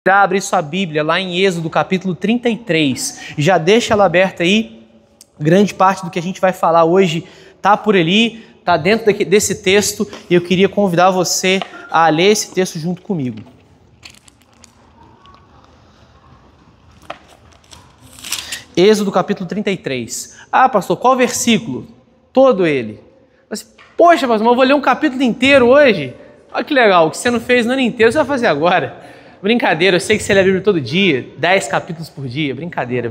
Abre sua Bíblia lá em Êxodo capítulo 33, já deixa ela aberta aí, grande parte do que a gente vai falar hoje está por ali, está dentro desse texto e eu queria convidar você a ler esse texto junto comigo. Êxodo capítulo 33. Ah, pastor, qual versículo? Todo ele. Poxa, pastor, mas eu vou ler um capítulo inteiro hoje? Olha que legal, o que você não fez no ano inteiro, você vai fazer agora. Brincadeira, eu sei que você lê a Bíblia todo dia, 10 capítulos por dia, brincadeira.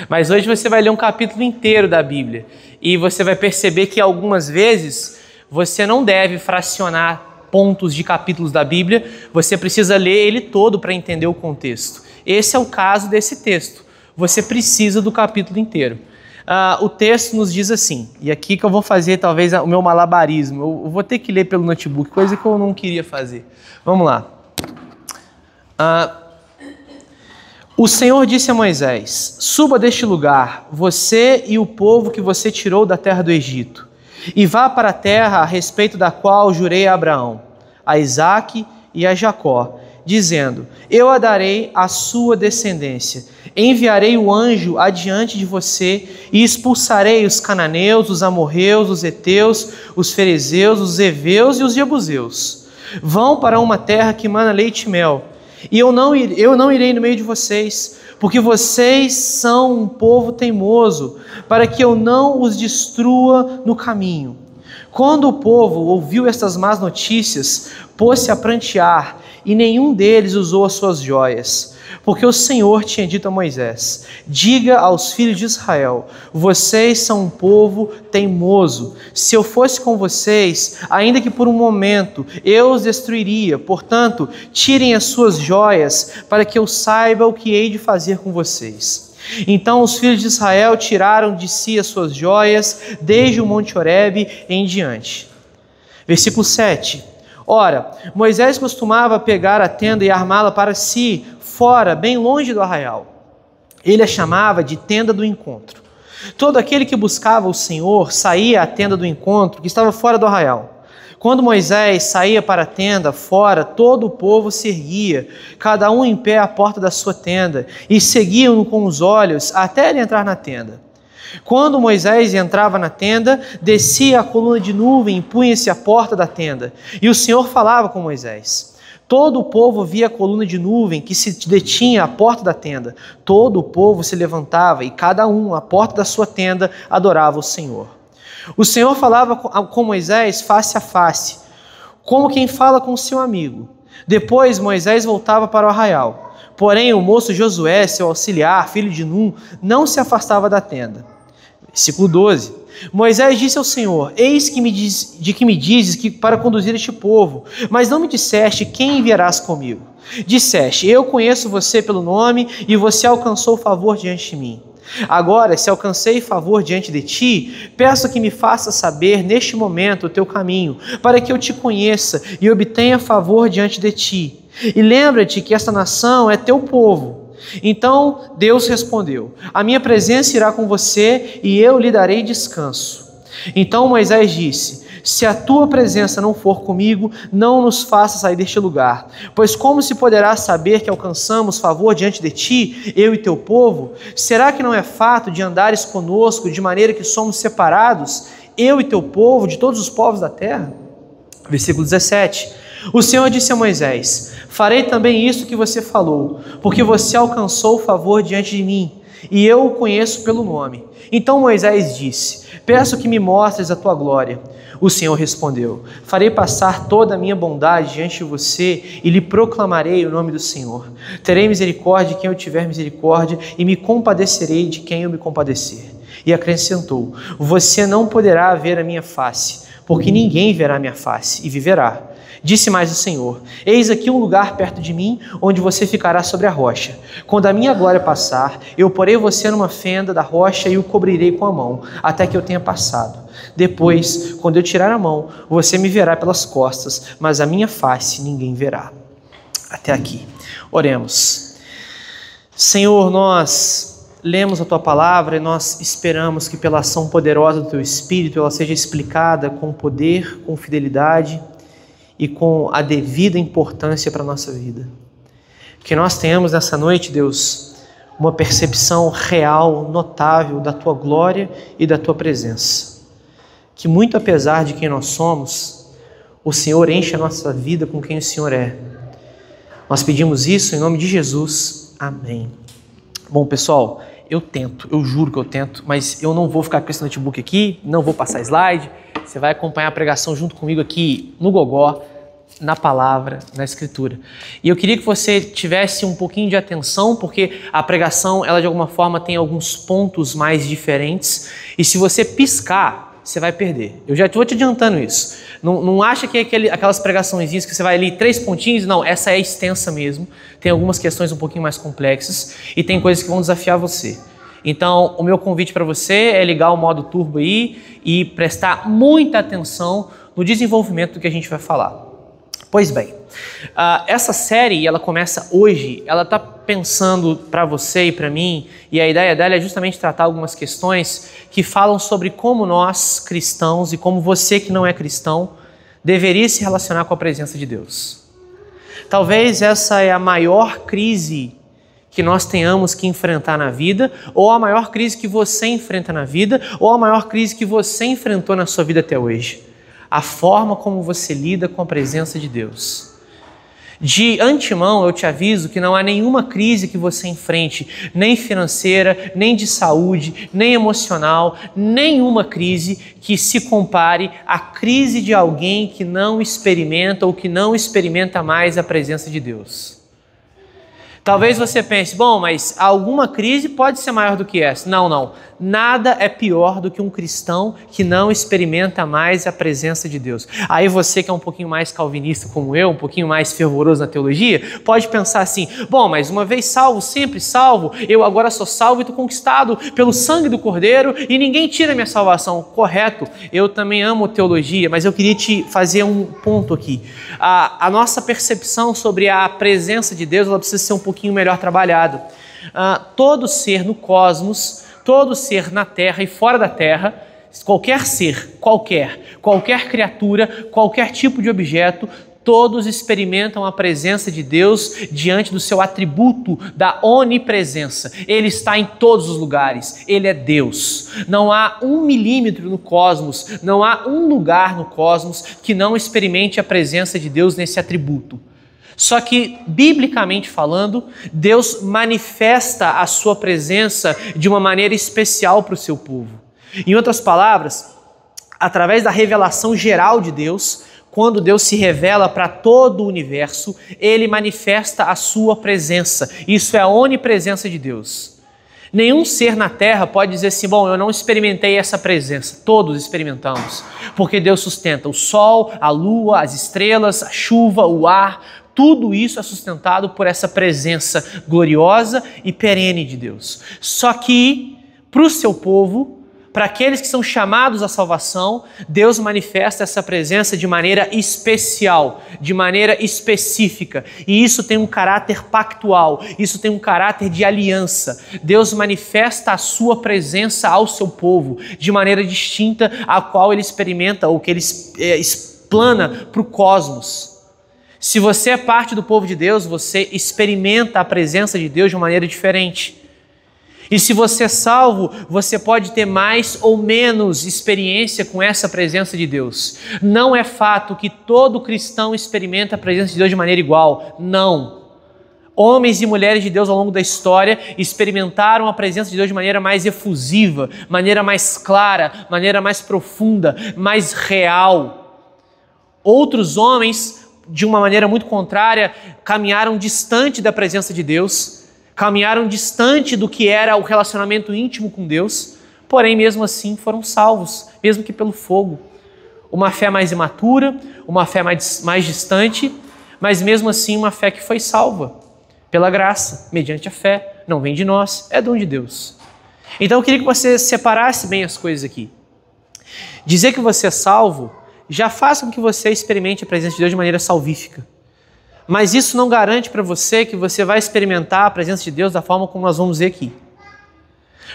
Mas hoje você vai ler um capítulo inteiro da Bíblia e você vai perceber que algumas vezes você não deve fracionar pontos de capítulos da Bíblia, você precisa ler ele todo para entender o contexto. Esse é o caso desse texto, você precisa do capítulo inteiro. O texto nos diz assim, e aqui que eu vou fazer talvez o meu malabarismo, eu vou ter que ler pelo notebook, coisa que eu não queria fazer. Vamos lá. O Senhor disse a Moisés: suba deste lugar, você e o povo que você tirou da terra do Egito, e vá para a terra a respeito da qual jurei a Abraão, a Isaque e a Jacó, dizendo: eu a darei à sua descendência, enviarei o anjo adiante de você e expulsarei os cananeus, os amorreus, os heteus, os ferezeus, os heveus e os jebuseus. Vão para uma terra que mana leite e mel, e eu não irei no meio de vocês, porque vocês são um povo teimoso, para que eu não os destrua no caminho. Quando o povo ouviu estas más notícias, pôs-se a prantear, e nenhum deles usou as suas joias, porque o Senhor tinha dito a Moisés: diga aos filhos de Israel, vocês são um povo teimoso. Se eu fosse com vocês, ainda que por um momento, eu os destruiria. Portanto, tirem as suas joias, para que eu saiba o que hei de fazer com vocês. Então os filhos de Israel tiraram de si as suas joias, desde o monte Horebe em diante. Versículo 7. Ora, Moisés costumava pegar a tenda e armá-la para si, fora, bem longe do arraial. Ele a chamava de tenda do encontro. Todo aquele que buscava o Senhor saía à tenda do encontro, que estava fora do arraial. Quando Moisés saía para a tenda fora, todo o povo se erguia, cada um em pé à porta da sua tenda, e seguiam-no com os olhos até ele entrar na tenda. Quando Moisés entrava na tenda, descia a coluna de nuvem e punha-se à porta da tenda, e o Senhor falava com Moisés. Todo o povo via a coluna de nuvem que se detinha à porta da tenda. Todo o povo se levantava e cada um, à porta da sua tenda, adorava o Senhor. O Senhor falava com Moisés face a face, como quem fala com seu amigo. Depois Moisés voltava para o arraial. Porém o moço Josué, seu auxiliar, filho de Num, não se afastava da tenda. Versículo 12. Moisés disse ao Senhor: eis que me dizes que para conduzir este povo, mas não me disseste quem enviarás comigo. Disseste: eu conheço você pelo nome e você alcançou favor diante de mim. Agora, se alcancei favor diante de ti, peço que me faça saber neste momento o teu caminho, para que eu te conheça e obtenha favor diante de ti. E lembra-te que esta nação é teu povo. Então Deus respondeu: a minha presença irá com você e eu lhe darei descanso. Então Moisés disse: se a tua presença não for comigo, não nos faça sair deste lugar. Pois como se poderá saber que alcançamos favor diante de ti, eu e teu povo? Será que não é fato de andares conosco de maneira que somos separados, eu e teu povo, de todos os povos da terra? Versículo 17. O Senhor disse a Moisés: farei também isso que você falou, porque você alcançou favor diante de mim, e eu o conheço pelo nome. Então Moisés disse: peço que me mostres a tua glória. O Senhor respondeu: farei passar toda a minha bondade diante de você e lhe proclamarei o nome do Senhor. Terei misericórdia de quem eu tiver misericórdia e me compadecerei de quem eu me compadecer. E acrescentou: você não poderá ver a minha face, porque ninguém verá a minha face e viverá. Disse mais o Senhor: eis aqui um lugar perto de mim, onde você ficará sobre a rocha. Quando a minha glória passar, eu porei você numa fenda da rocha e o cobrirei com a mão, até que eu tenha passado. Depois, quando eu tirar a mão, você me verá pelas costas, mas a minha face ninguém verá. Até aqui. Oremos. Senhor, nós lemos a Tua palavra e nós esperamos que pela ação poderosa do Teu Espírito ela seja explicada com poder, com fidelidade e com a devida importância para a nossa vida. Que nós tenhamos nessa noite, Deus, uma percepção real, notável da Tua glória e da Tua presença. Que muito apesar de quem nós somos, o Senhor enche a nossa vida com quem o Senhor é. Nós pedimos isso em nome de Jesus. Amém. Bom, pessoal, eu juro que eu tento, mas eu não vou ficar com esse notebook aqui, não vou passar slide. Você vai acompanhar a pregação junto comigo aqui no Gogó, na palavra, na escritura. E eu queria que você tivesse um pouquinho de atenção, porque a pregação, ela de alguma forma tem alguns pontos mais diferentes, e se você piscar, você vai perder. Eu já estou te adiantando isso. Não acha que é aquelas pregaçõezinhas que você vai ali 3 pontinhos, não, essa é extensa mesmo, tem algumas questões um pouquinho mais complexas, e tem coisas que vão desafiar você. Então, o meu convite para você é ligar o modo turbo aí, e prestar muita atenção no desenvolvimento do que a gente vai falar. Pois bem, essa série, ela começa hoje, ela está pensando para você e para mim, e a ideia dela é justamente tratar algumas questões que falam sobre como nós, cristãos, e como você que não é cristão, deveria se relacionar com a presença de Deus. Talvez essa é a maior crise que nós tenhamos que enfrentar na vida, ou a maior crise que você enfrenta na vida, ou a maior crise que você enfrentou na sua vida até hoje. A forma como você lida com a presença de Deus. De antemão, eu te aviso que não há nenhuma crise que você enfrente, nem financeira, nem de saúde, nem emocional, nenhuma crise que se compare à crise de alguém que não experimenta ou que não experimenta mais a presença de Deus. Talvez você pense, bom, mas alguma crise pode ser maior do que essa. Não. Nada é pior do que um cristão que não experimenta mais a presença de Deus. Aí você que é um pouquinho mais calvinista como eu, um pouquinho mais fervoroso na teologia, pode pensar assim, bom, mas uma vez salvo, sempre salvo, eu agora sou salvo e estou conquistado pelo sangue do Cordeiro e ninguém tira minha salvação. Correto, eu também amo teologia, mas eu queria te fazer um ponto aqui. A nossa percepção sobre a presença de Deus, ela precisa ser um pouquinho melhor trabalhado. Todo ser no cosmos, todo ser na terra e fora da terra, qualquer ser, qualquer criatura, qualquer tipo de objeto, todos experimentam a presença de Deus diante do seu atributo da onipresença. Ele está em todos os lugares, Ele é Deus. Não há 1 milímetro no cosmos, não há um lugar no cosmos que não experimente a presença de Deus nesse atributo. Só que, biblicamente falando, Deus manifesta a sua presença de uma maneira especial para o seu povo. Em outras palavras, através da revelação geral de Deus, quando Deus se revela para todo o universo, Ele manifesta a sua presença. Isso é a onipresença de Deus. Nenhum ser na terra pode dizer assim, bom, eu não experimentei essa presença. Todos experimentamos, porque Deus sustenta o sol, a lua, as estrelas, a chuva, o ar. Tudo isso é sustentado por essa presença gloriosa e perene de Deus. Só que, para o seu povo, para aqueles que são chamados à salvação, Deus manifesta essa presença de maneira especial, de maneira específica. E isso tem um caráter pactual, isso tem um caráter de aliança. Deus manifesta a sua presença ao seu povo de maneira distinta a qual ele experimenta ou que ele explana para o cosmos. Se você é parte do povo de Deus, você experimenta a presença de Deus de uma maneira diferente. E se você é salvo, você pode ter mais ou menos experiência com essa presença de Deus. Não é fato que todo cristão experimenta a presença de Deus de maneira igual. Não. Homens e mulheres de Deus ao longo da história experimentaram a presença de Deus de maneira mais efusiva, maneira mais clara, maneira mais profunda, mais real. Outros homens, de uma maneira muito contrária, caminharam distante da presença de Deus, caminharam distante do que era o relacionamento íntimo com Deus, porém mesmo assim foram salvos, mesmo que pelo fogo. Uma fé mais imatura, uma fé mais distante, mas mesmo assim uma fé que foi salva pela graça, mediante a fé, não vem de nós, é dom de Deus. Então eu queria que você separasse bem as coisas aqui. Dizer que você é salvo já faz com que você experimente a presença de Deus de maneira salvífica. Mas isso não garante para você que você vai experimentar a presença de Deus da forma como nós vamos ver aqui.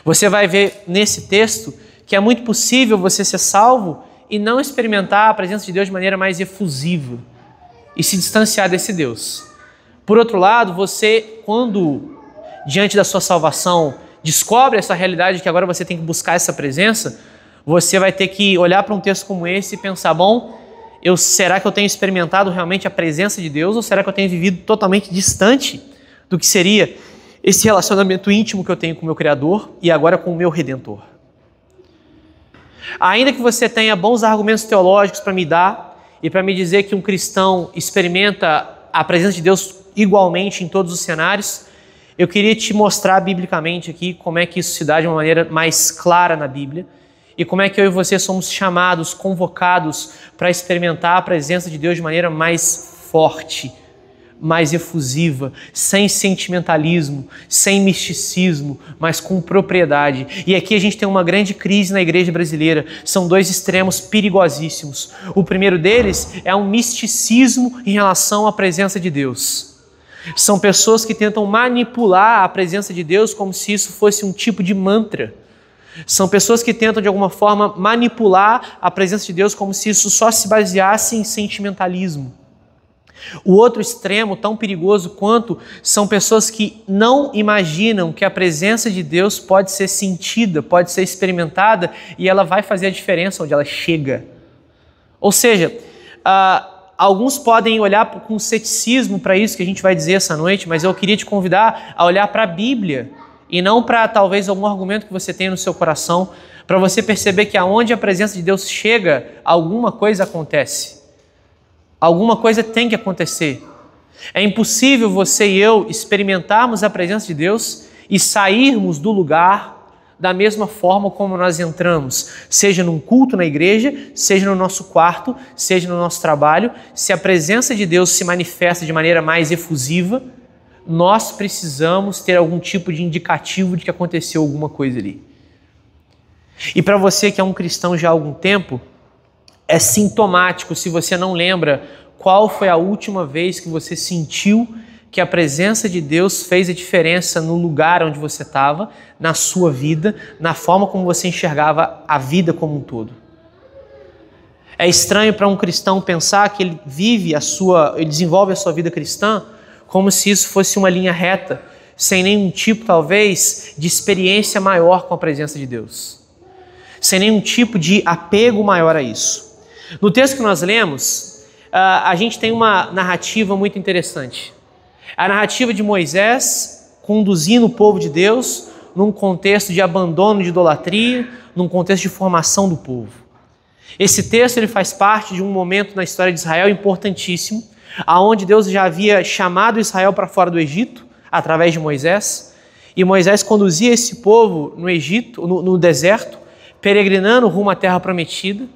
Você vai ver nesse texto que é muito possível você ser salvo e não experimentar a presença de Deus de maneira mais efusiva e se distanciar desse Deus. Por outro lado, você, quando diante da sua salvação, descobre essa realidade que agora você tem que buscar essa presença, você vai ter que olhar para um texto como esse e pensar, bom, será que eu tenho experimentado realmente a presença de Deus ou será que eu tenho vivido totalmente distante do que seria esse relacionamento íntimo que eu tenho com o meu Criador e agora com o meu Redentor? Ainda que você tenha bons argumentos teológicos para me dar e para me dizer que um cristão experimenta a presença de Deus igualmente em todos os cenários, eu queria te mostrar biblicamente aqui como é que isso se dá de uma maneira mais clara na Bíblia e como é que eu e você somos chamados, convocados para experimentar a presença de Deus de maneira mais forte, mais efusiva, sem sentimentalismo, sem misticismo, mas com propriedade. E aqui a gente tem uma grande crise na igreja brasileira. São dois extremos perigosíssimos. O primeiro deles é um misticismo em relação à presença de Deus. São pessoas que tentam manipular a presença de Deus como se isso fosse um tipo de mantra. São pessoas que tentam de alguma forma manipular a presença de Deus como se isso só se baseasse em sentimentalismo. O outro extremo, tão perigoso quanto, são pessoas que não imaginam que a presença de Deus pode ser sentida, pode ser experimentada e ela vai fazer a diferença onde ela chega. Ou seja, alguns podem olhar com ceticismo para isso que a gente vai dizer essa noite, mas eu queria te convidar a olhar para a Bíblia e não para talvez algum argumento que você tenha no seu coração, para você perceber que aonde a presença de Deus chega, alguma coisa acontece. Alguma coisa tem que acontecer. É impossível você e eu experimentarmos a presença de Deus e sairmos do lugar da mesma forma como nós entramos, seja num culto na igreja, seja no nosso quarto, seja no nosso trabalho. Se a presença de Deus se manifesta de maneira mais efusiva, nós precisamos ter algum tipo de indicativo de que aconteceu alguma coisa ali. E para você que é um cristão já há algum tempo, é sintomático se você não lembra qual foi a última vez que você sentiu que a presença de Deus fez a diferença no lugar onde você estava, na sua vida, na forma como você enxergava a vida como um todo. É estranho para um cristão pensar que ele desenvolve a sua vida cristã como se isso fosse uma linha reta, sem nenhum tipo, talvez, de experiência maior com a presença de Deus. Sem nenhum tipo de apego maior a isso. No texto que nós lemos, a gente tem uma narrativa muito interessante. A narrativa de Moisés conduzindo o povo de Deus num contexto de abandono de idolatria, num contexto de formação do povo. Esse texto ele faz parte de um momento na história de Israel importantíssimo, aonde Deus já havia chamado Israel para fora do Egito, através de Moisés, e Moisés conduzia esse povo no Egito, no deserto, peregrinando rumo à terra prometida,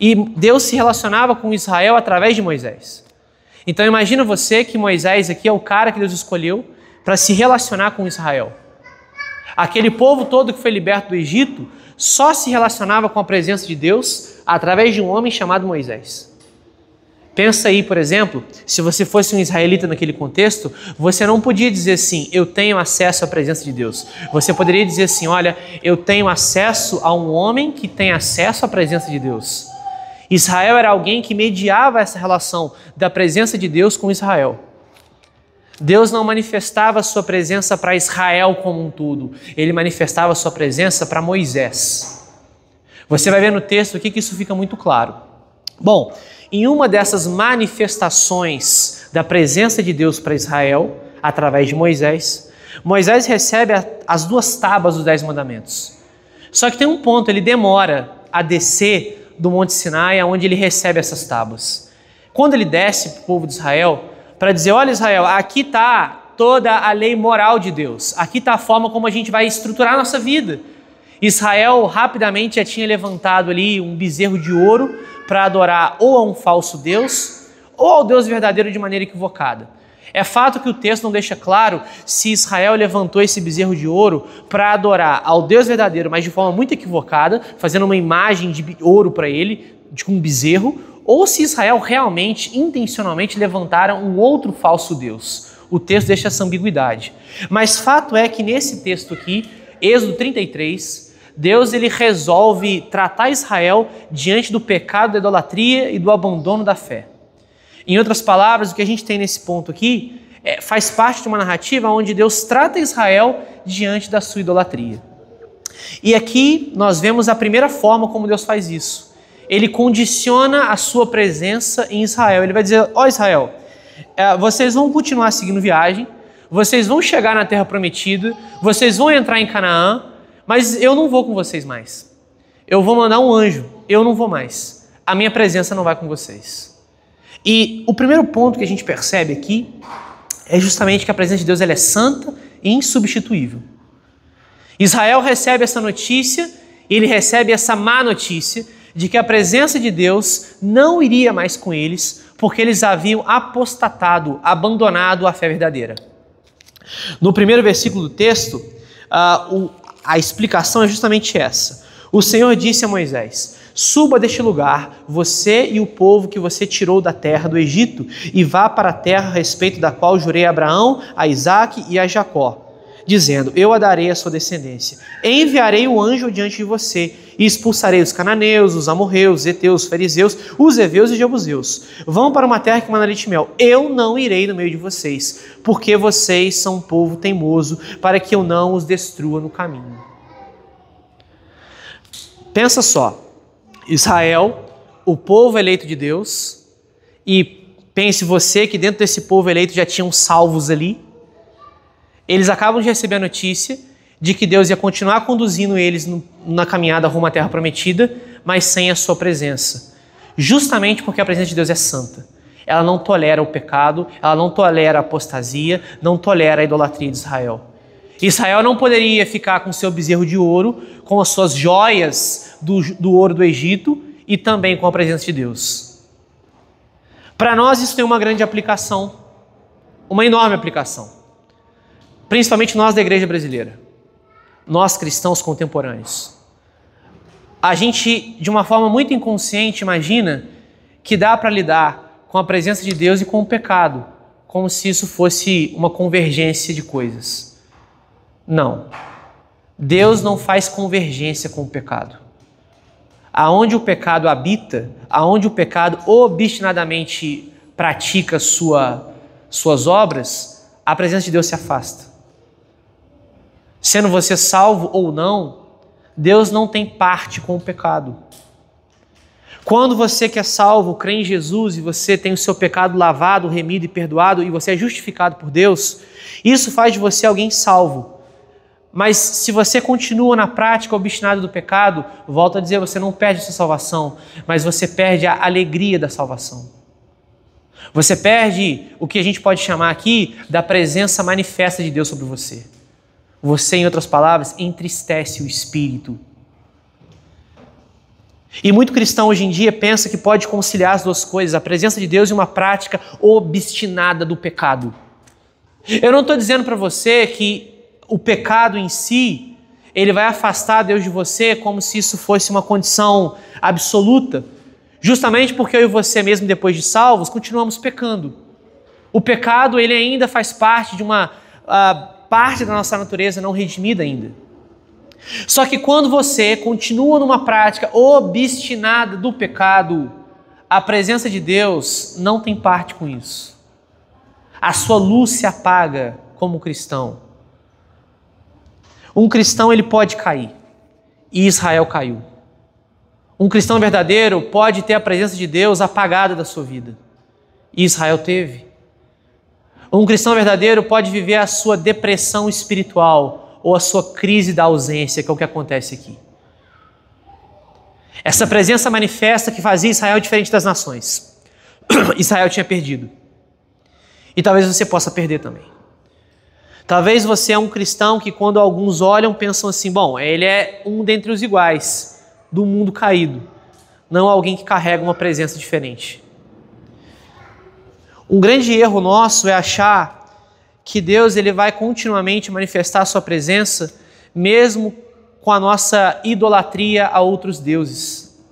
e Deus se relacionava com Israel através de Moisés. Então imagina você que Moisés aqui é o cara que Deus escolheu para se relacionar com Israel. Aquele povo todo que foi liberto do Egito só se relacionava com a presença de Deus através de um homem chamado Moisés. Pensa aí, por exemplo, se você fosse um israelita naquele contexto, você não podia dizer assim, eu tenho acesso à presença de Deus. Você poderia dizer assim, olha, eu tenho acesso a um homem que tem acesso à presença de Deus. Israel era alguém que mediava essa relação da presença de Deus com Israel. Deus não manifestava a sua presença para Israel como um todo. Ele manifestava a sua presença para Moisés. Você vai ver no texto aqui que isso fica muito claro. Bom, em uma dessas manifestações da presença de Deus para Israel, através de Moisés, Moisés recebe as 2 tábuas dos 10 mandamentos. Só que tem um ponto, ele demora a descer do Monte Sinai, onde ele recebe essas tábuas. Quando ele desce para o povo de Israel, para dizer, olha Israel, aqui está toda a lei moral de Deus, aqui está a forma como a gente vai estruturar a nossa vida. Israel rapidamente já tinha levantado ali um bezerro de ouro para adorar ou a um falso Deus, ou ao Deus verdadeiro de maneira equivocada. É fato que o texto não deixa claro se Israel levantou esse bezerro de ouro para adorar ao Deus verdadeiro, mas de forma muito equivocada, fazendo uma imagem de ouro para ele, de um bezerro, ou se Israel realmente, intencionalmente, levantaram um outro falso Deus. O texto deixa essa ambiguidade. Mas fato é que nesse texto aqui, Êxodo 33, Deus ele resolve tratar Israel diante do pecado da idolatria e do abandono da fé. Em outras palavras, o que a gente tem nesse ponto aqui faz parte de uma narrativa onde Deus trata Israel diante da sua idolatria. E aqui nós vemos a primeira forma como Deus faz isso. Ele condiciona a sua presença em Israel. Ele vai dizer: ó Israel, vocês vão continuar seguindo viagem, vocês vão chegar na terra prometida, vocês vão entrar em Canaã, mas eu não vou com vocês mais. Eu vou mandar um anjo, eu não vou mais. A minha presença não vai com vocês. E o primeiro ponto que a gente percebe aqui é justamente que a presença de Deus ela é santa e insubstituível. Israel recebe essa notícia, ele recebe essa má notícia de que a presença de Deus não iria mais com eles, porque eles haviam apostatado, abandonado a fé verdadeira. No primeiro versículo do texto, a explicação é justamente essa. O Senhor disse a Moisés: suba deste lugar, você e o povo que você tirou da terra do Egito, e vá para a terra a respeito da qual jurei a Abraão, a Isaque e a Jacó, dizendo: eu a darei à sua descendência. Enviarei o anjo diante de você, e expulsarei os cananeus, os amorreus, os heteus, os fariseus, os heveus e os jebuseus. Vão para uma terra que mana leite e mel. Eu não irei no meio de vocês, porque vocês são um povo teimoso, para que eu não os destrua no caminho. Pensa só, Israel, o povo eleito de Deus, e pense você que dentro desse povo eleito já tinham salvos ali. Eles acabam de receber a notícia de que Deus ia continuar conduzindo eles na caminhada rumo à terra prometida, mas sem a sua presença. Justamente porque a presença de Deus é santa. Ela não tolera o pecado, ela não tolera a apostasia, não tolera a idolatria de Israel. Israel não poderia ficar com seu bezerro de ouro, com as suas joias do ouro do Egito e também com a presença de Deus. Para nós isso tem uma grande aplicação, uma enorme aplicação. Principalmente nós da igreja brasileira, nós cristãos contemporâneos. A gente, de uma forma muito inconsciente, imagina que dá para lidar com a presença de Deus e com o pecado, como se isso fosse uma convergência de coisas. Não. Deus não faz convergência com o pecado. Aonde o pecado habita, aonde o pecado obstinadamente pratica suas obras, a presença de Deus se afasta. Sendo você salvo ou não, Deus não tem parte com o pecado. Quando você que é salvo, crê em Jesus e você tem o seu pecado lavado, remido e perdoado e você é justificado por Deus, isso faz de você alguém salvo. Mas se você continua na prática obstinado do pecado, volto a dizer, você não perde a sua salvação, mas você perde a alegria da salvação. Você perde o que a gente pode chamar aqui da presença manifesta de Deus sobre você. Você, em outras palavras, entristece o espírito. E muito cristão hoje em dia pensa que pode conciliar as duas coisas, a presença de Deus e uma prática obstinada do pecado. Eu não estou dizendo para você que o pecado em si, ele vai afastar Deus de você como se isso fosse uma condição absoluta, justamente porque eu e você mesmo depois de salvos continuamos pecando. O pecado ele ainda faz parte de uma parte da nossa natureza não redimida ainda. Só que quando você continua numa prática obstinada do pecado, a presença de Deus não tem parte com isso. A sua luz se apaga como cristão. Um cristão ele pode cair, e Israel caiu. Um cristão verdadeiro pode ter a presença de Deus apagada da sua vida, e Israel teve. Um cristão verdadeiro pode viver a sua depressão espiritual ou a sua crise da ausência, que é o que acontece aqui. Essa presença manifesta que fazia Israel diferente das nações. Israel tinha perdido. E talvez você possa perder também. Talvez você é um cristão que quando alguns olham pensam assim, bom, ele é um dentre os iguais do mundo caído, não alguém que carrega uma presença diferente. Um grande erro nosso é achar que Deus ele vai continuamente manifestar a sua presença mesmo com a nossa idolatria a outros deuses.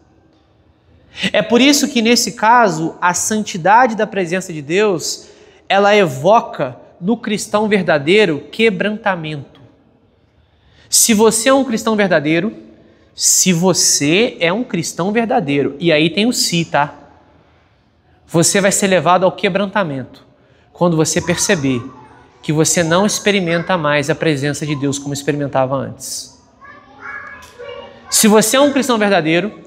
É por isso que nesse caso a santidade da presença de Deus ela evoca no cristão verdadeiro quebrantamento. Se você é um cristão verdadeiro, e aí tem o se, tá? Você vai ser levado ao quebrantamento. quando você perceber que você não experimenta mais a presença de Deus como experimentava antes. Se você é um cristão verdadeiro,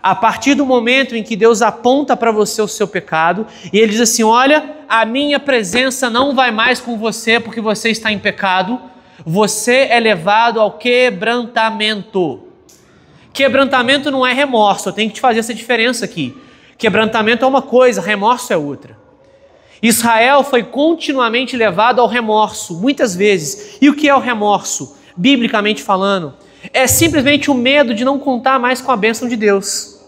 a partir do momento em que Deus aponta para você o seu pecado e Ele diz assim, olha, a minha presença não vai mais com você porque você está em pecado, você é levado ao quebrantamento. Quebrantamento não é remorso, eu tenho que te fazer essa diferença aqui. Quebrantamento é uma coisa, remorso é outra. Israel foi continuamente levado ao remorso, muitas vezes. E o que é o remorso? Biblicamente falando, é simplesmente o medo de não contar mais com a bênção de Deus.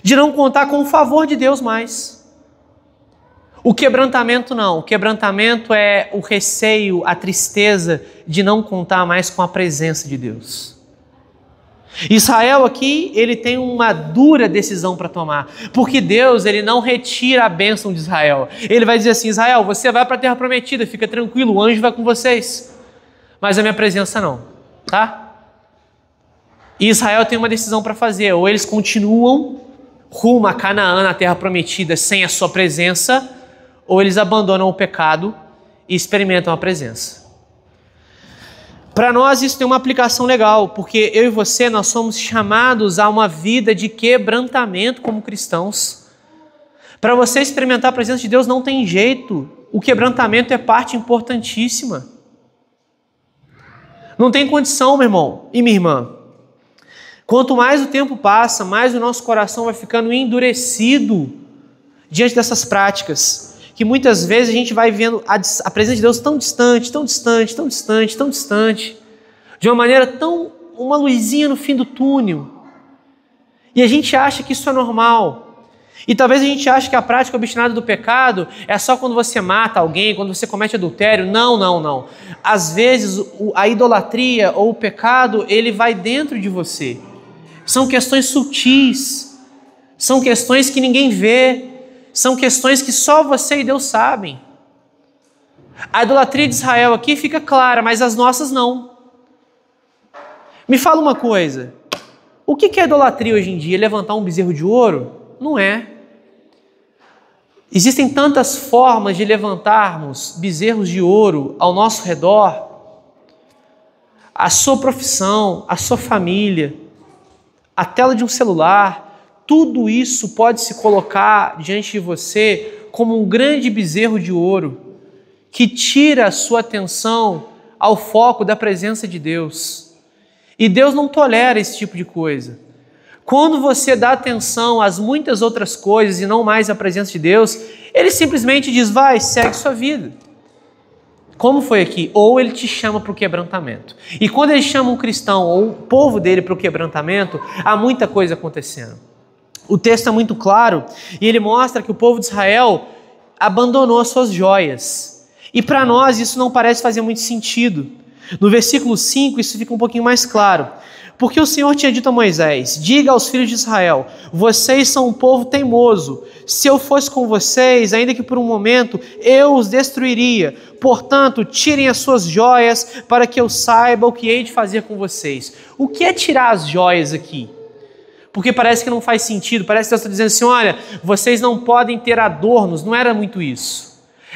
De não contar com o favor de Deus mais. O quebrantamento não. O quebrantamento é o receio, a tristeza de não contar mais com a presença de Deus. Israel aqui, ele tem uma dura decisão para tomar, porque Deus, ele não retira a bênção de Israel. Ele vai dizer assim, Israel, você vai para a terra prometida, fica tranquilo, o anjo vai com vocês, mas a minha presença não, tá? E Israel tem uma decisão para fazer, ou eles continuam rumo a Canaã, na terra prometida, sem a sua presença, ou eles abandonam o pecado e experimentam a presença. Para nós isso tem uma aplicação legal, porque eu e você, nós somos chamados a uma vida de quebrantamento como cristãos. Para você experimentar a presença de Deus não tem jeito, o quebrantamento é parte importantíssima. Não tem condição, meu irmão e minha irmã. Quanto mais o tempo passa, mais o nosso coração vai ficando endurecido diante dessas práticas, que muitas vezes a gente vai vendo a presença de Deus tão distante, tão distante, tão distante, tão distante, de uma maneira tão, uma luzinha no fim do túnel. E a gente acha que isso é normal. E talvez a gente ache que a prática obstinada do pecado é só quando você mata alguém, quando você comete adultério. Não, não, não. Às vezes a idolatria ou o pecado, ele vai dentro de você. São questões sutis, são questões que ninguém vê, são questões que só você e Deus sabem. A idolatria de Israel aqui fica clara, mas as nossas não. Me fala uma coisa, o que é idolatria hoje em dia? Levantar um bezerro de ouro? Não é. Existem tantas formas de levantarmos bezerros de ouro ao nosso redor. A sua profissão, a sua família, a tela de um celular, tudo isso pode se colocar diante de você como um grande bezerro de ouro que tira a sua atenção ao foco da presença de Deus. E Deus não tolera esse tipo de coisa. Quando você dá atenção às muitas outras coisas e não mais à presença de Deus, Ele simplesmente diz, vai, segue sua vida. Como foi aqui? Ou Ele te chama para o quebrantamento. E quando Ele chama um cristão ou o povo dele para o quebrantamento, há muita coisa acontecendo. O texto é muito claro e ele mostra que o povo de Israel abandonou as suas joias. E para nós isso não parece fazer muito sentido. No versículo 5 isso fica um pouquinho mais claro. Porque o Senhor tinha dito a Moisés, diga aos filhos de Israel, vocês são um povo teimoso. Se eu fosse com vocês, ainda que por um momento, eu os destruiria. Portanto, tirem as suas joias para que eu saiba o que hei de fazer com vocês. O que é tirar as joias aqui? Porque parece que não faz sentido, parece que Deus está dizendo assim, olha, vocês não podem ter adornos, não era muito isso.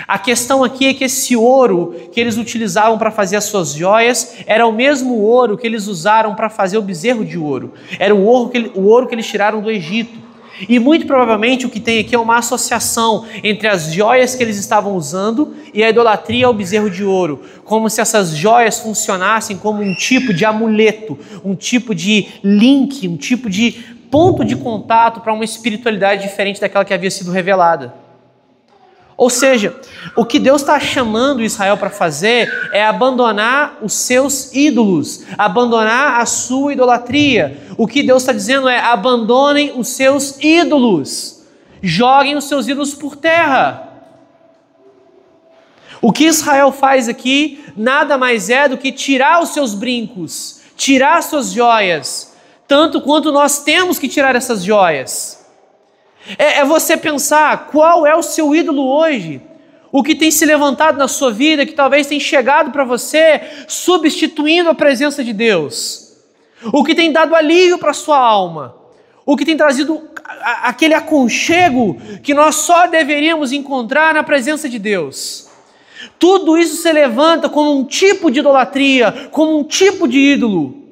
A questão aqui é que esse ouro que eles utilizavam para fazer as suas joias, era o mesmo ouro que eles usaram para fazer o bezerro de ouro. Era o ouro que eles tiraram do Egito. E muito provavelmente o que tem aqui é uma associação entre as joias que eles estavam usando e a idolatria ao bezerro de ouro. Como se essas joias funcionassem como um tipo de amuleto, um tipo de link, um tipo de ponto de contato para uma espiritualidade diferente daquela que havia sido revelada. Ou seja, o que Deus está chamando Israel para fazer é abandonar os seus ídolos, abandonar a sua idolatria. O que Deus está dizendo é abandonem os seus ídolos, joguem os seus ídolos por terra. O que Israel faz aqui nada mais é do que tirar os seus brincos, tirar as suas joias, tanto quanto nós temos que tirar essas joias. É você pensar qual é o seu ídolo hoje, o que tem se levantado na sua vida, que talvez tenha chegado para você, substituindo a presença de Deus, o que tem dado alívio para a sua alma, o que tem trazido aquele aconchego que nós só deveríamos encontrar na presença de Deus. Tudo isso se levanta como um tipo de idolatria, como um tipo de ídolo.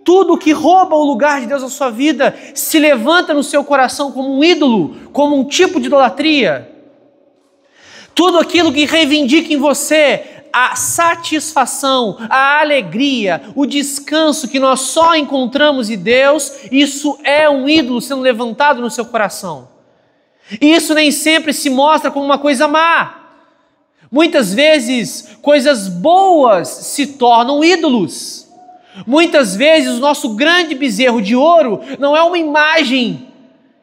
Tudo que rouba o lugar de Deus na sua vida se levanta no seu coração como um ídolo, como um tipo de idolatria. Tudo aquilo que reivindica em você a satisfação, a alegria, o descanso que nós só encontramos em Deus, isso é um ídolo sendo levantado no seu coração. E isso nem sempre se mostra como uma coisa má. Muitas vezes, coisas boas se tornam ídolos. Muitas vezes, o nosso grande bezerro de ouro não é uma imagem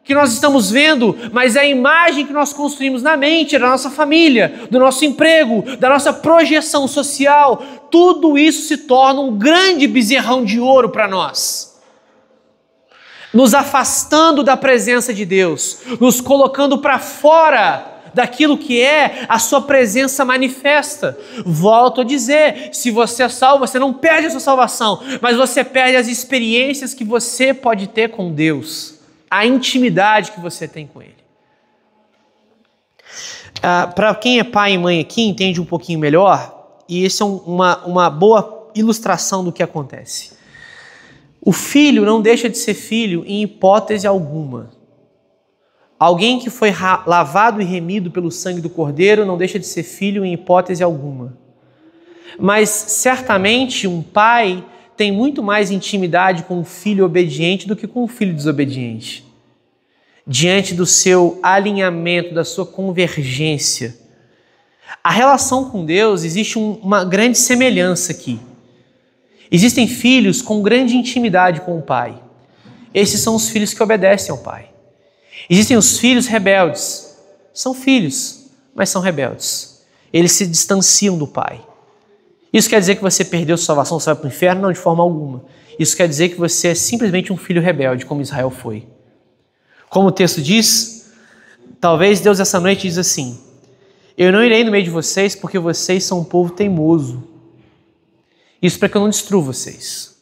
que nós estamos vendo, mas é a imagem que nós construímos na mente, da nossa família, do nosso emprego, da nossa projeção social. Tudo isso se torna um grande bezerrão de ouro para nós, nos afastando da presença de Deus, nos colocando para fora daquilo que é a sua presença manifesta. Volto a dizer, se você é salvo, você não perde a sua salvação, mas você perde as experiências que você pode ter com Deus, a intimidade que você tem com Ele. Para quem é pai e mãe aqui, entende um pouquinho melhor, e isso é uma boa ilustração do que acontece. O filho não deixa de ser filho em hipótese alguma. Alguém que foi lavado e remido pelo sangue do Cordeiro não deixa de ser filho em hipótese alguma. Mas certamente um pai tem muito mais intimidade com um filho obediente do que com um filho desobediente. Diante do seu alinhamento, da sua convergência. A relação com Deus, existe uma grande semelhança aqui. Existem filhos com grande intimidade com o pai. Esses são os filhos que obedecem ao pai. Existem os filhos rebeldes. São filhos, mas são rebeldes. Eles se distanciam do pai. Isso quer dizer que você perdeu sua salvação, você vai para o inferno? Não, de forma alguma. Isso quer dizer que você é simplesmente um filho rebelde, como Israel foi. Como o texto diz, talvez Deus essa noite diz assim: eu não irei no meio de vocês porque vocês são um povo teimoso. Isso para que eu não destrua vocês.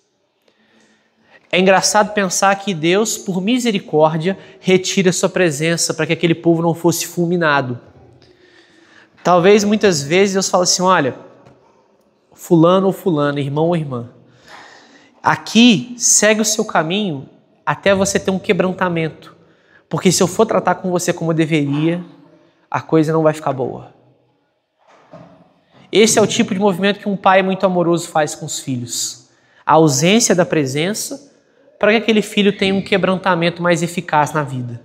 É engraçado pensar que Deus, por misericórdia, retira sua presença para que aquele povo não fosse fulminado. Talvez muitas vezes Deus fala assim: olha, fulano ou fulana, irmão ou irmã, aqui segue o seu caminho até você ter um quebrantamento. Porque se eu for tratar com você como eu deveria, a coisa não vai ficar boa. Esse é o tipo de movimento que um pai muito amoroso faz com os filhos. A ausência da presença para que aquele filho tenha um quebrantamento mais eficaz na vida.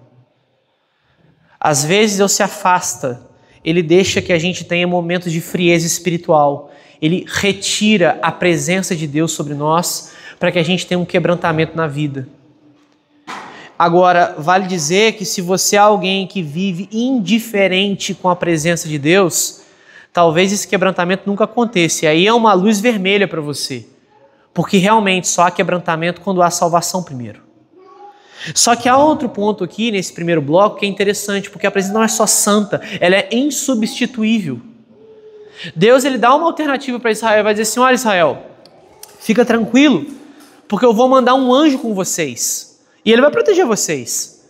Às vezes Deus se afasta, Ele deixa que a gente tenha momentos de frieza espiritual. Ele retira a presença de Deus sobre nós para que a gente tenha um quebrantamento na vida. Agora, vale dizer que se você é alguém que vive indiferente com a presença de Deus, talvez esse quebrantamento nunca aconteça. E aí é uma luz vermelha para você. Porque realmente só há quebrantamento quando há salvação primeiro. Só que há outro ponto aqui nesse primeiro bloco que é interessante, porque a presença não é só santa, ela é insubstituível. Deus ele dá uma alternativa para Israel, vai dizer assim: olha Israel, fica tranquilo, porque eu vou mandar um anjo com vocês. E ele vai proteger vocês.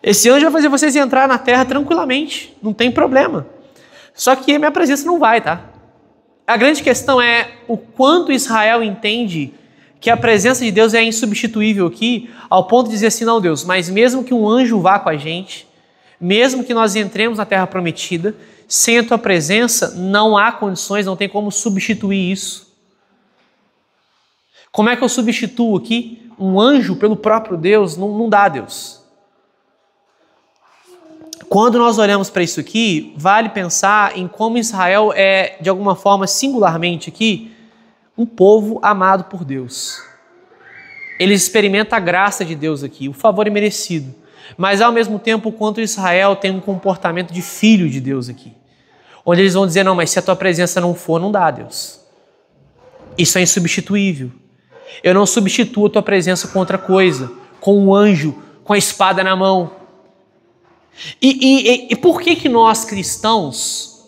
Esse anjo vai fazer vocês entrar na terra tranquilamente, não tem problema. Só que a minha presença não vai, tá? A grande questão é o quanto Israel entende que a presença de Deus é insubstituível aqui, ao ponto de dizer assim: não, Deus, mas mesmo que um anjo vá com a gente, mesmo que nós entremos na terra prometida, sem a tua presença não há condições, não tem como substituir isso. Como é que eu substituo aqui um anjo pelo próprio Deus? Não dá, Deus. Quando nós olhamos para isso aqui, vale pensar em como Israel é, de alguma forma, singularmente aqui, um povo amado por Deus. Ele experimenta a graça de Deus aqui, o favor imerecido. Mas, ao mesmo tempo, o quanto Israel tem um comportamento de filho de Deus aqui. Onde eles vão dizer: não, mas se a tua presença não for, não dá, Deus. Isso é insubstituível. Eu não substituo a tua presença com outra coisa, com um anjo, com a espada na mão. E por que nós cristãos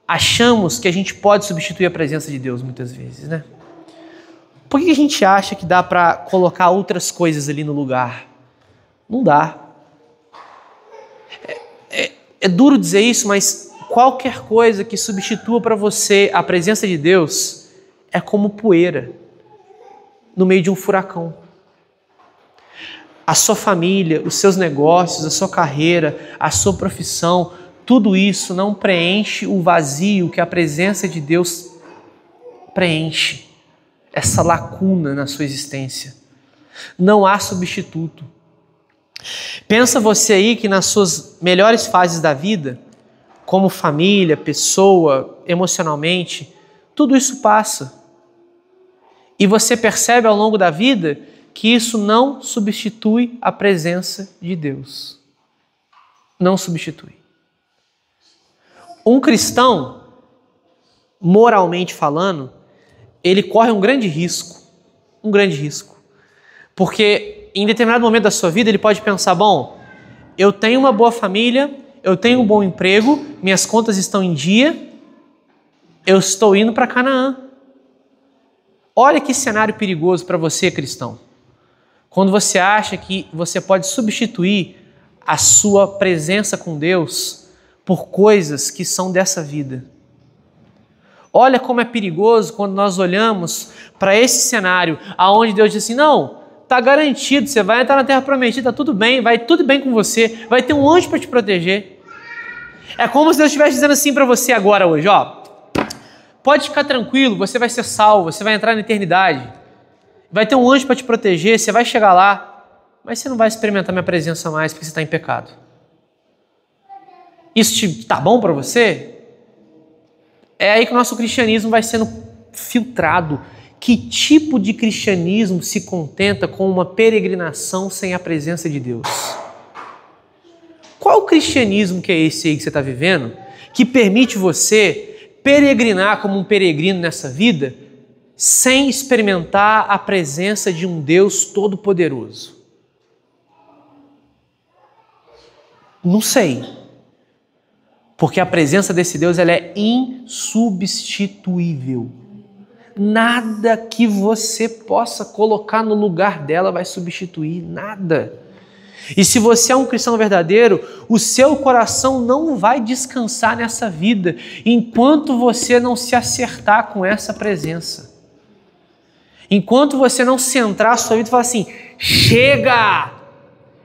achamos que a gente pode substituir a presença de Deus muitas vezes, né? Por que a gente acha que dá para colocar outras coisas ali no lugar? Não dá. É duro dizer isso, mas qualquer coisa que substitua para você a presença de Deus é como poeira no meio de um furacão. A sua família, os seus negócios, a sua carreira, a sua profissão, tudo isso não preenche o vazio que a presença de Deus preenche, essa lacuna na sua existência. Não há substituto. Pensa você aí que nas suas melhores fases da vida, como família, pessoa, emocionalmente, tudo isso passa. E você percebe ao longo da vida que isso não substitui a presença de Deus. Não substitui. Um cristão, moralmente falando, ele corre um grande risco. Um grande risco. Porque em determinado momento da sua vida ele pode pensar, bom, eu tenho uma boa família, eu tenho um bom emprego, minhas contas estão em dia, eu estou indo para Canaã. Olha que cenário perigoso para você, cristão. Quando você acha que você pode substituir a sua presença com Deus por coisas que são dessa vida. Olha como é perigoso quando nós olhamos para esse cenário, aonde Deus diz assim, não, está garantido, você vai entrar na terra prometida, está tudo bem, vai tudo bem com você, vai ter um anjo para te proteger. É como se Deus estivesse dizendo assim para você agora hoje, ó, pode ficar tranquilo, você vai ser salvo, você vai entrar na eternidade, vai ter um anjo para te proteger, você vai chegar lá, mas você não vai experimentar minha presença mais porque você está em pecado. Isso está bom para você? É aí que o nosso cristianismo vai sendo filtrado. Que tipo de cristianismo se contenta com uma peregrinação sem a presença de Deus? Qual cristianismo que é esse aí que você está vivendo, que permite você peregrinar como um peregrino nessa vida, sem experimentar a presença de um Deus todo-poderoso? Não sei. Porque a presença desse Deus ela é insubstituível. Nada que você possa colocar no lugar dela vai substituir, nada. E se você é um cristão verdadeiro, o seu coração não vai descansar nessa vida enquanto você não se acertar com essa presença. Enquanto você não centrar a sua vida e falar assim, chega!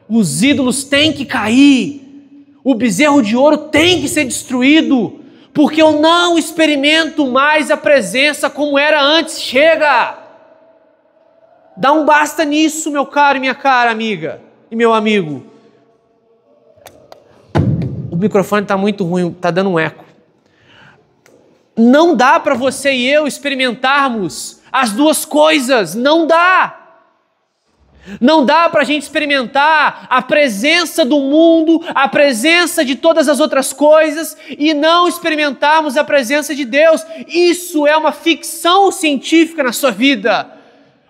Os ídolos têm que cair, o bezerro de ouro tem que ser destruído, porque eu não experimento mais a presença como era antes. Chega! Dá um basta nisso, meu caro e minha cara amiga e meu amigo. O microfone está muito ruim, está dando um eco. Não dá para você e eu experimentarmos as duas coisas, não dá. Não dá para a gente experimentar a presença do mundo, a presença de todas as outras coisas e não experimentarmos a presença de Deus. Isso é uma ficção científica na sua vida.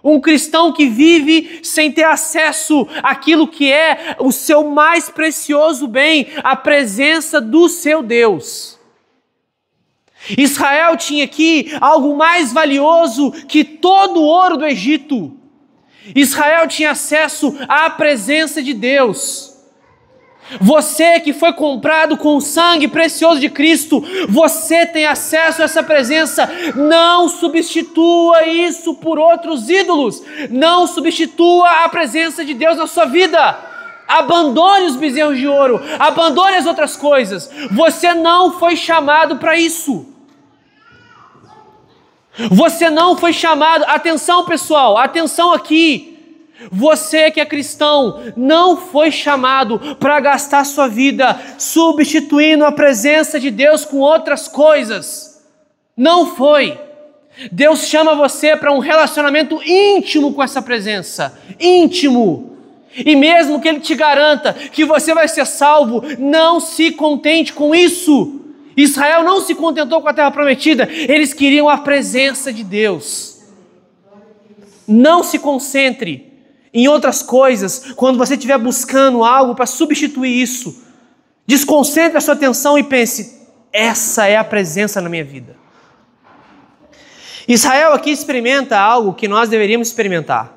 Um cristão que vive sem ter acesso àquilo que é o seu mais precioso bem, a presença do seu Deus. Israel tinha aqui algo mais valioso que todo o ouro do Egito. Israel tinha acesso à presença de Deus. Você que foi comprado com o sangue precioso de Cristo, você tem acesso a essa presença. Não substitua isso por outros ídolos. Não substitua a presença de Deus na sua vida. Abandone os bezerros de ouro, abandone as outras coisas. Você não foi chamado para isso. Você não foi chamado, atenção pessoal, atenção aqui, você que é cristão não foi chamado para gastar sua vida substituindo a presença de Deus com outras coisas, não foi. Deus chama você para um relacionamento íntimo com essa presença, íntimo, e mesmo que Ele te garanta que você vai ser salvo, não se contente com isso. Israel não se contentou com a terra prometida, eles queriam a presença de Deus. Não se concentre em outras coisas quando você estiver buscando algo para substituir isso. Desconcentre a sua atenção e pense, essa é a presença na minha vida. Israel aqui experimenta algo que nós deveríamos experimentar.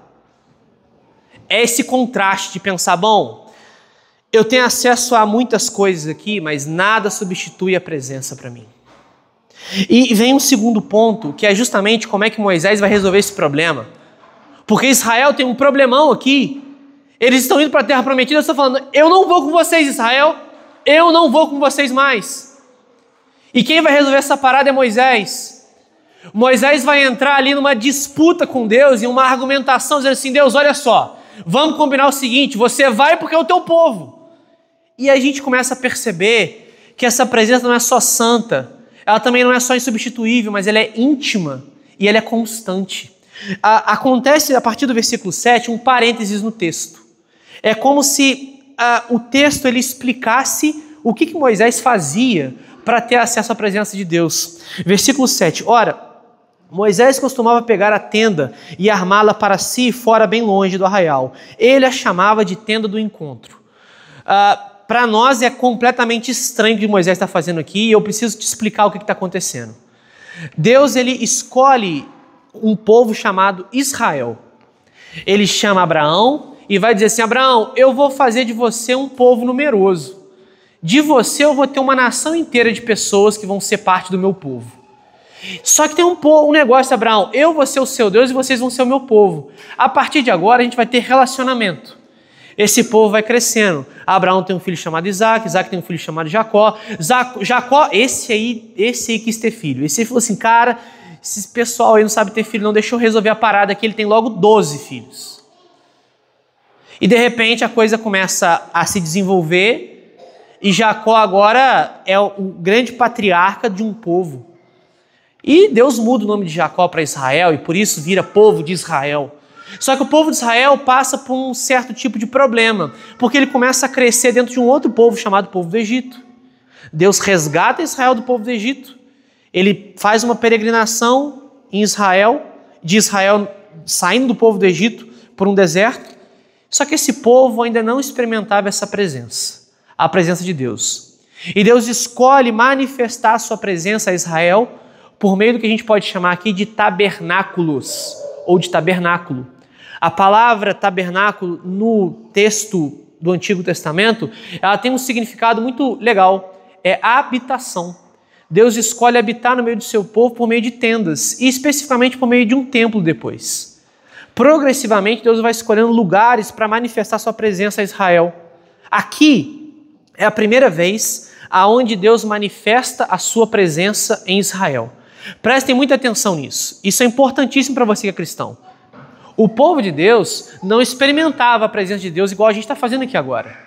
É esse contraste de pensar, bom, Eu tenho acesso a muitas coisas aqui, mas nada substitui a presença para mim. E vem um segundo ponto, que é justamente como é que Moisés vai resolver esse problema. Porque Israel tem um problemão aqui. Eles estão indo para a terra prometida, Deus está falando, eu não vou com vocês, Israel, eu não vou com vocês mais. E quem vai resolver essa parada é Moisés. Moisés vai entrar ali numa disputa com Deus, em uma argumentação, dizendo assim, Deus, olha só, vamos combinar o seguinte, você vai porque é o teu povo. E a gente começa a perceber que essa presença não é só santa, ela também não é só insubstituível, mas ela é íntima e ela é constante. Acontece, a partir do versículo 7, um parênteses no texto. É como se o texto ele explicasse o que Moisés fazia para ter acesso à presença de Deus. Versículo 7. Ora, Moisés costumava pegar a tenda e armá-la para si fora bem longe do arraial. Ele a chamava de tenda do encontro. Para nós é completamente estranho o que Moisés está fazendo aqui e eu preciso te explicar o que está acontecendo. Deus ele escolhe um povo chamado Israel. Ele chama Abraão e vai dizer assim, Abraão, eu vou fazer de você um povo numeroso. De você eu vou ter uma nação inteira de pessoas que vão ser parte do meu povo. Só que tem um negócio, Abraão, eu vou ser o seu Deus e vocês vão ser o meu povo. A partir de agora a gente vai ter relacionamento. Esse povo vai crescendo. Abraão tem um filho chamado Isaac, Isaac tem um filho chamado Jacó. Jacó, esse aí quis ter filho. Esse aí falou assim, cara, esse pessoal aí não sabe ter filho, não, deixa eu resolver a parada aqui, ele tem logo 12 filhos. E de repente a coisa começa a se desenvolver e Jacó agora é o grande patriarca de um povo. E Deus muda o nome de Jacó para Israel e por isso vira povo de Israel. Só que o povo de Israel passa por um certo tipo de problema, porque ele começa a crescer dentro de um outro povo chamado povo do Egito. Deus resgata Israel do povo do Egito, ele faz uma peregrinação em Israel, de Israel saindo do povo do Egito por um deserto, só que esse povo ainda não experimentava essa presença, a presença de Deus. E Deus escolhe manifestar a sua presença a Israel por meio do que a gente pode chamar aqui de tabernáculos, ou de tabernáculo. A palavra tabernáculo no texto do Antigo Testamento, ela tem um significado muito legal, é habitação. Deus escolhe habitar no meio do seu povo por meio de tendas, e especificamente por meio de um templo depois. Progressivamente, Deus vai escolhendo lugares para manifestar sua presença a Israel. Aqui é a primeira vez aonde Deus manifesta a sua presença em Israel. Prestem muita atenção nisso. Isso é importantíssimo para você que é cristão. O povo de Deus não experimentava a presença de Deus igual a gente está fazendo aqui agora.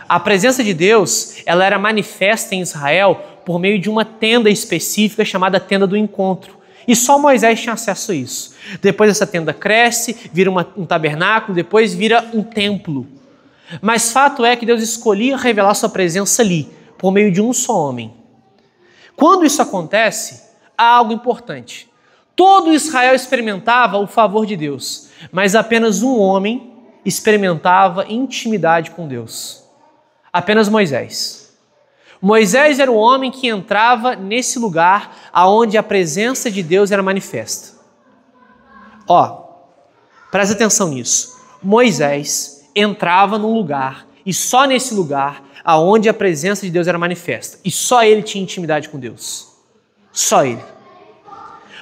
A presença de Deus, ela era manifesta em Israel por meio de uma tenda específica chamada tenda do encontro. E só Moisés tinha acesso a isso. Depois essa tenda cresce, vira um tabernáculo, depois vira um templo. Mas fato é que Deus escolhia revelar sua presença ali, por meio de um só homem. Quando isso acontece, há algo importante. Todo Israel experimentava o favor de Deus, mas apenas um homem experimentava intimidade com Deus. Apenas Moisés. Moisés era o homem que entrava nesse lugar aonde a presença de Deus era manifesta. Presta atenção nisso. Moisés entrava num lugar e só nesse lugar aonde a presença de Deus era manifesta. E só ele tinha intimidade com Deus. Só ele.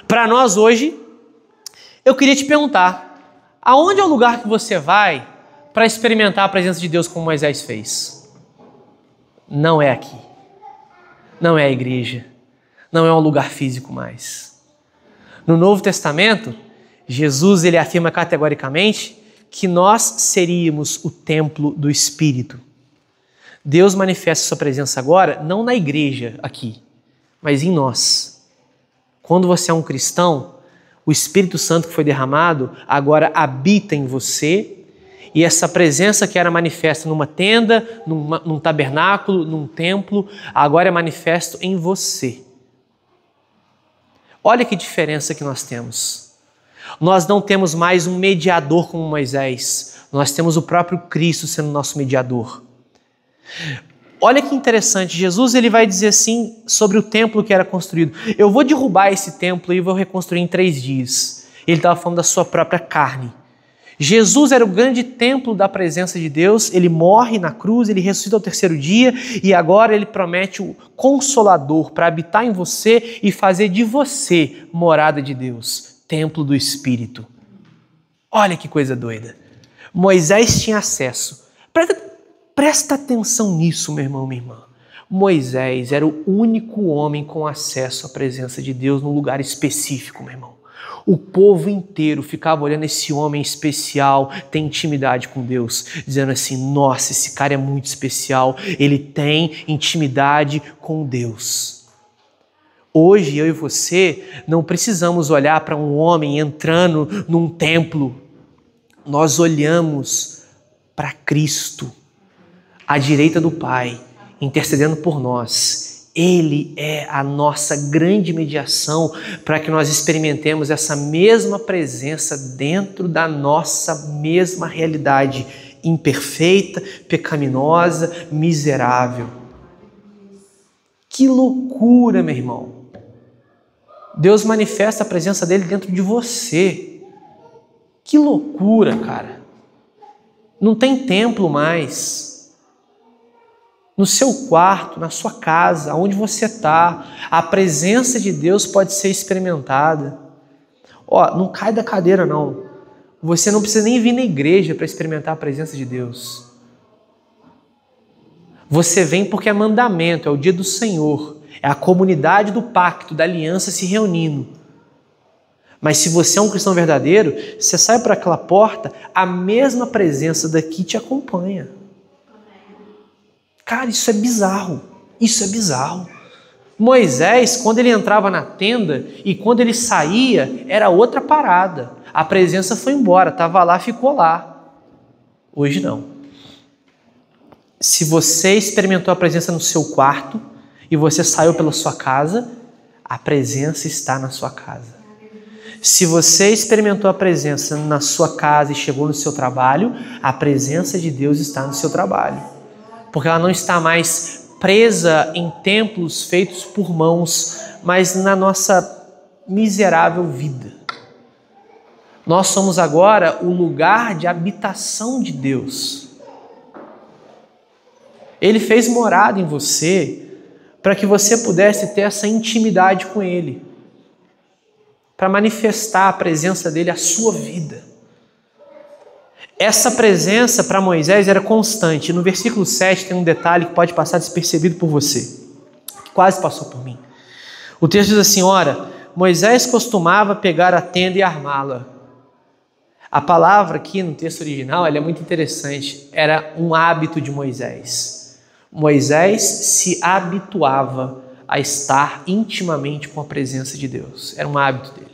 Para nós hoje, eu queria te perguntar, aonde é o lugar que você vai para experimentar a presença de Deus como Moisés fez? Não é aqui. Não é a igreja. Não é um lugar físico mais. No Novo Testamento, Jesus ele afirma categoricamente que nós seríamos o templo do Espírito. Deus manifesta sua presença agora, não na igreja aqui, mas em nós. Quando você é um cristão, o Espírito Santo que foi derramado agora habita em você e essa presença que era manifesta numa tenda, num tabernáculo, num templo, agora é manifesto em você. Olha que diferença que nós temos. Nós não temos mais um mediador como Moisés, nós temos o próprio Cristo sendo nosso mediador. Olha que interessante, Jesus ele vai dizer assim sobre o templo que era construído. Eu vou derrubar esse templo e vou reconstruir em 3 dias. Ele estava falando da sua própria carne. Jesus era o grande templo da presença de Deus, ele morre na cruz, ele ressuscita ao terceiro dia e agora ele promete o Consolador para habitar em você e fazer de você morada de Deus, templo do Espírito. Olha que coisa doida. Moisés tinha acesso. Presta atenção nisso, meu irmão, minha irmã. Moisés era o único homem com acesso à presença de Deus num lugar específico, meu irmão. O povo inteiro ficava olhando esse homem especial, tem intimidade com Deus, dizendo assim, nossa, esse cara é muito especial, ele tem intimidade com Deus. Hoje, eu e você não precisamos olhar para um homem entrando num templo. Nós olhamos para Cristo, à direita do Pai, intercedendo por nós. Ele é a nossa grande mediação para que nós experimentemos essa mesma presença dentro da nossa mesma realidade imperfeita, pecaminosa, miserável. Que loucura, meu irmão! Deus manifesta a presença dele dentro de você. Que loucura, cara! Não tem templo mais. No seu quarto, na sua casa, onde você está, a presença de Deus pode ser experimentada. Ó, não cai da cadeira não. Você não precisa nem vir na igreja para experimentar a presença de Deus. Você vem porque é mandamento, é o dia do Senhor, é a comunidade do pacto, da aliança se reunindo. Mas se você é um cristão verdadeiro, você sai para aquela porta, a mesma presença daqui te acompanha. Cara, isso é bizarro, isso é bizarro. Moisés, quando ele entrava na tenda e quando ele saía, era outra parada. A presença foi embora, estava lá, ficou lá. Hoje não. Se você experimentou a presença no seu quarto e você saiu pela sua casa, a presença está na sua casa. Se você experimentou a presença na sua casa e chegou no seu trabalho, a presença de Deus está no seu trabalho. Porque ela não está mais presa em templos feitos por mãos, mas na nossa miserável vida. Nós somos agora o lugar de habitação de Deus. Ele fez morada em você para que você pudesse ter essa intimidade com Ele, para manifestar a presença dele à sua vida. Essa presença para Moisés era constante. No versículo 7 tem um detalhe que pode passar despercebido por você, que quase passou por mim. O texto diz assim, ora, Moisés costumava pegar a tenda e armá-la. A palavra aqui no texto original ela é muito interessante. Era um hábito de Moisés. Moisés se habituava a estar intimamente com a presença de Deus. Era um hábito dele.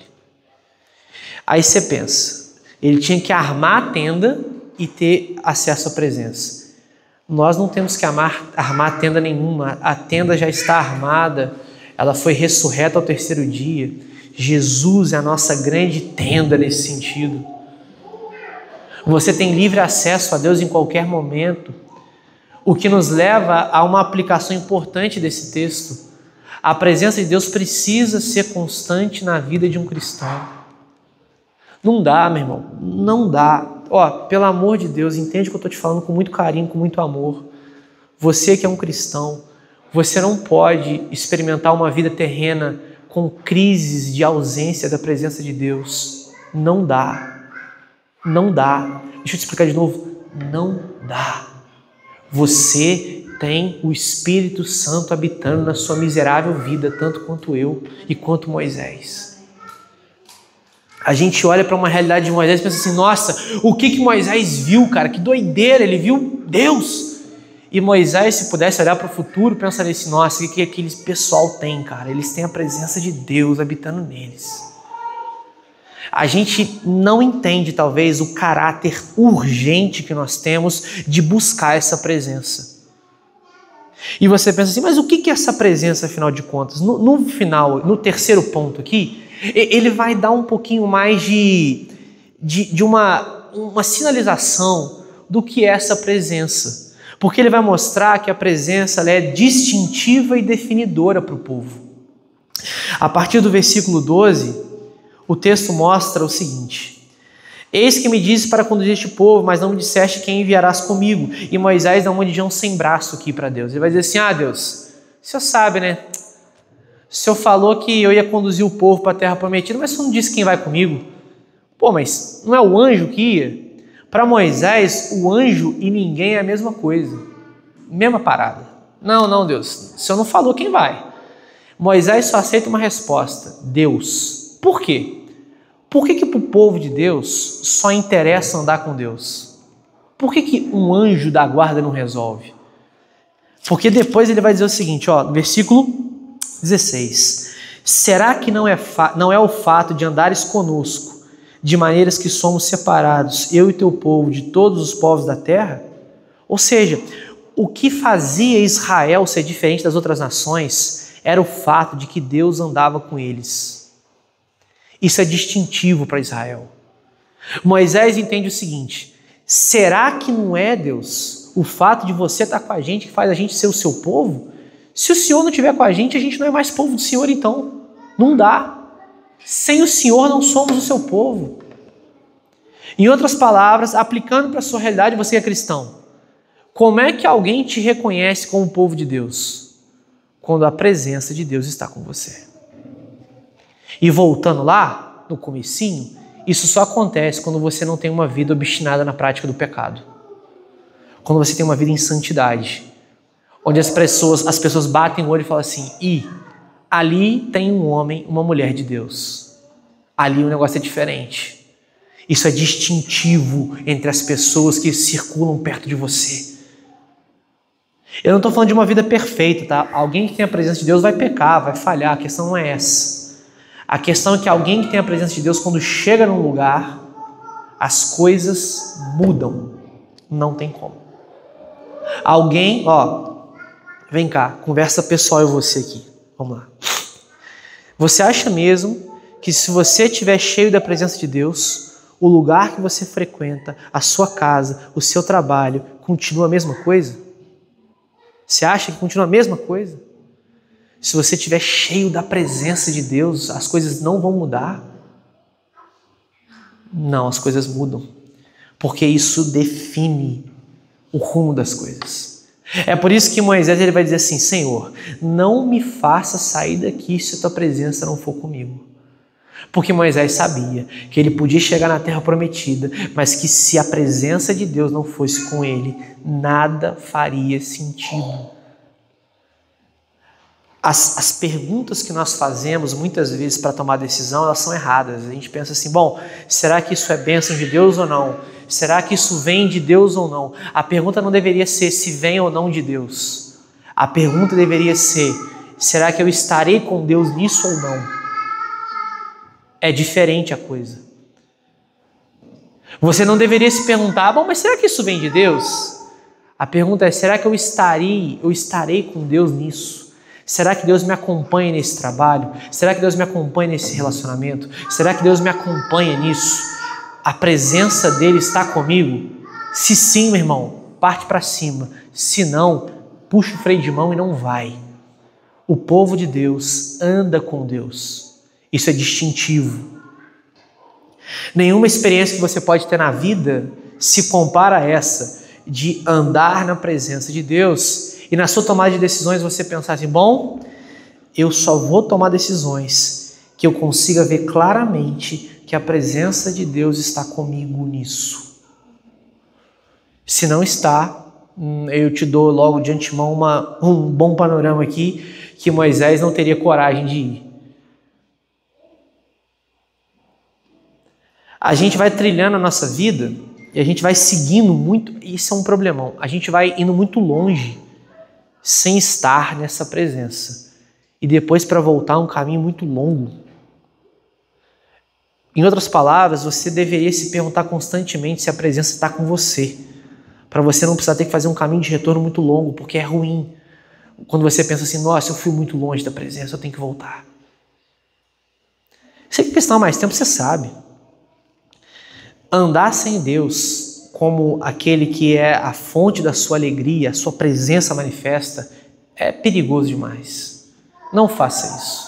Aí você pensa, ele tinha que armar a tenda e ter acesso à presença. Nós não temos que armar tenda nenhuma. A tenda já está armada. Ela foi ressurreta ao terceiro dia. Jesus é a nossa grande tenda nesse sentido. Você tem livre acesso a Deus em qualquer momento. O que nos leva a uma aplicação importante desse texto. A presença de Deus precisa ser constante na vida de um cristão. Não dá, meu irmão, não dá. Ó, pelo amor de Deus, entende que eu estou te falando com muito carinho, com muito amor. Você que é um cristão, você não pode experimentar uma vida terrena com crises de ausência da presença de Deus. Não dá. Não dá. Deixa eu te explicar de novo. Não dá. Você tem o Espírito Santo habitando na sua miserável vida, tanto quanto eu e quanto Moisés. A gente olha para uma realidade de Moisés e pensa assim, nossa, o que Moisés viu, cara? Que doideira, ele viu Deus. E Moisés, se pudesse olhar para o futuro, pensaria assim, nossa, o que aquele pessoal tem, cara? Eles têm a presença de Deus habitando neles. A gente não entende, talvez, o caráter urgente que nós temos de buscar essa presença. E você pensa assim, mas o que é essa presença, afinal de contas? No final, no terceiro ponto aqui, ele vai dar um pouquinho mais de uma sinalização do que é essa presença. Porque ele vai mostrar que a presença ela é distintiva e definidora para o povo. A partir do versículo 12, o texto mostra o seguinte: Eis que me disse para conduzir este povo, mas não me disseste quem enviarás comigo. E Moisés dá uma religião sem braço aqui para Deus. Ele vai dizer assim, Deus, o Senhor sabe, né? O Senhor falou que eu ia conduzir o povo para a terra prometida, mas o Senhor não disse quem vai comigo. Pô, mas não é o anjo que ia? Para Moisés, o anjo e ninguém é a mesma coisa. Mesma parada. Não, Deus, o Senhor não falou quem vai. Moisés só aceita uma resposta, Deus. Por quê? Por que para o povo de Deus só interessa andar com Deus? Por que um anjo da guarda não resolve? Porque depois ele vai dizer o seguinte, no versículo 16. Será que não é o fato de andares conosco, de maneiras que somos separados, eu e teu povo, de todos os povos da terra? Ou seja, o que fazia Israel ser diferente das outras nações era o fato de que Deus andava com eles. Isso é distintivo para Israel. Moisés entende o seguinte, será que não é, Deus, o fato de você estar com a gente que faz a gente ser o seu povo? Se o Senhor não estiver com a gente não é mais povo do Senhor então. Não dá. Sem o Senhor não somos o seu povo. Em outras palavras, aplicando para a sua realidade, você é cristão. Como é que alguém te reconhece como povo de Deus? Quando a presença de Deus está com você. E voltando lá, no comecinho, isso só acontece quando você não tem uma vida obstinada na prática do pecado. Quando você tem uma vida em santidade. Onde as pessoas batem o olho e falam assim, ali tem um homem, uma mulher de Deus. Ali o negócio é diferente. Isso é distintivo entre as pessoas que circulam perto de você. Eu não estou falando de uma vida perfeita, tá? Alguém que tem a presença de Deus vai pecar, vai falhar, a questão não é essa. A questão é que alguém que tem a presença de Deus, quando chega num lugar, as coisas mudam. Não tem como. Alguém, vem cá, conversa pessoal eu e você aqui. Vamos lá. Você acha mesmo que se você estiver cheio da presença de Deus, o lugar que você frequenta, a sua casa, o seu trabalho, continua a mesma coisa? Você acha que continua a mesma coisa? Se você estiver cheio da presença de Deus, as coisas não vão mudar? Não, as coisas mudam. Porque isso define o rumo das coisas. É por isso que Moisés ele vai dizer assim, Senhor, não me faça sair daqui se a tua presença não for comigo. Porque Moisés sabia que ele podia chegar na terra prometida, mas que se a presença de Deus não fosse com ele, nada faria sentido. As perguntas que nós fazemos muitas vezes para tomar decisão, elas são erradas. A gente pensa assim, será que isso é bênção de Deus ou não? Será que isso vem de Deus ou não? A pergunta não deveria ser se vem ou não de Deus. A pergunta deveria ser, será que eu estarei com Deus nisso ou não? É diferente a coisa. Você não deveria se perguntar, mas será que isso vem de Deus? A pergunta é, será que eu estarei com Deus nisso? Será que Deus me acompanha nesse trabalho? Será que Deus me acompanha nesse relacionamento? Será que Deus me acompanha nisso? A presença dele está comigo? Se sim, meu irmão, parte para cima. Se não, puxa o freio de mão e não vai. O povo de Deus anda com Deus. Isso é distintivo. Nenhuma experiência que você pode ter na vida se compara a essa de andar na presença de Deus e na sua tomada de decisões você pensar assim, eu só vou tomar decisões que eu consiga ver claramente que a presença de Deus está comigo nisso. Se não está, eu te dou logo de antemão um bom panorama aqui que Moisés não teria coragem de ir. A gente vai trilhando a nossa vida e a gente vai seguindo muito, isso é um problemão, a gente vai indo muito longe sem estar nessa presença. E depois para voltar um caminho muito longo. Em outras palavras, você deveria se perguntar constantemente se a presença está com você. Para você não precisar ter que fazer um caminho de retorno muito longo, porque é ruim. Quando você pensa assim, nossa, eu fui muito longe da presença, eu tenho que voltar. Se a questão mais tempo, você sabe. Andar sem Deus como aquele que é a fonte da sua alegria, a sua presença manifesta, é perigoso demais. Não faça isso.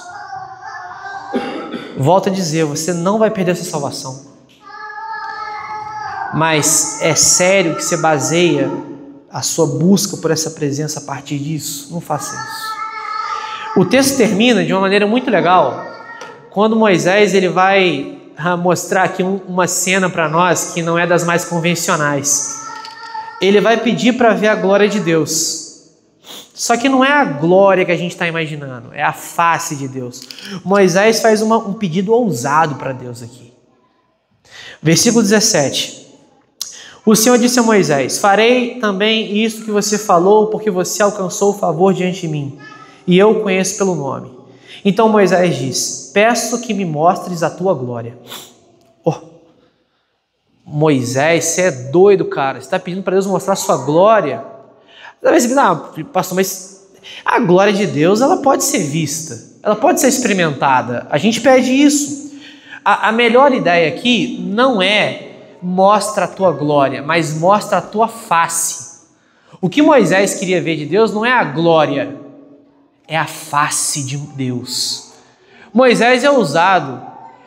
Volto a dizer, você não vai perder a sua salvação. Mas é sério que você baseia a sua busca por essa presença a partir disso? Não faça isso. O texto termina de uma maneira muito legal, quando Moisés ele vai mostrar aqui uma cena para nós que não é das mais convencionais. Ele vai pedir para ver a glória de Deus. Só que não é a glória que a gente está imaginando, é a face de Deus. Moisés faz um pedido ousado para Deus aqui. Versículo 17. O Senhor disse a Moisés: farei também isso que você falou, porque você alcançou o favor diante de mim, e eu o conheço pelo nome. Então Moisés disse: peço que me mostres a tua glória. Oh, Moisés, você é doido, cara. Você está pedindo para Deus mostrar a sua glória? Talvez você pense, pastor, mas a glória de Deus ela pode ser vista, ela pode ser experimentada. A gente pede isso. A melhor ideia aqui não é mostra a tua glória, mas mostra a tua face. O que Moisés queria ver de Deus não é a glória, é a face de Deus. Moisés é ousado.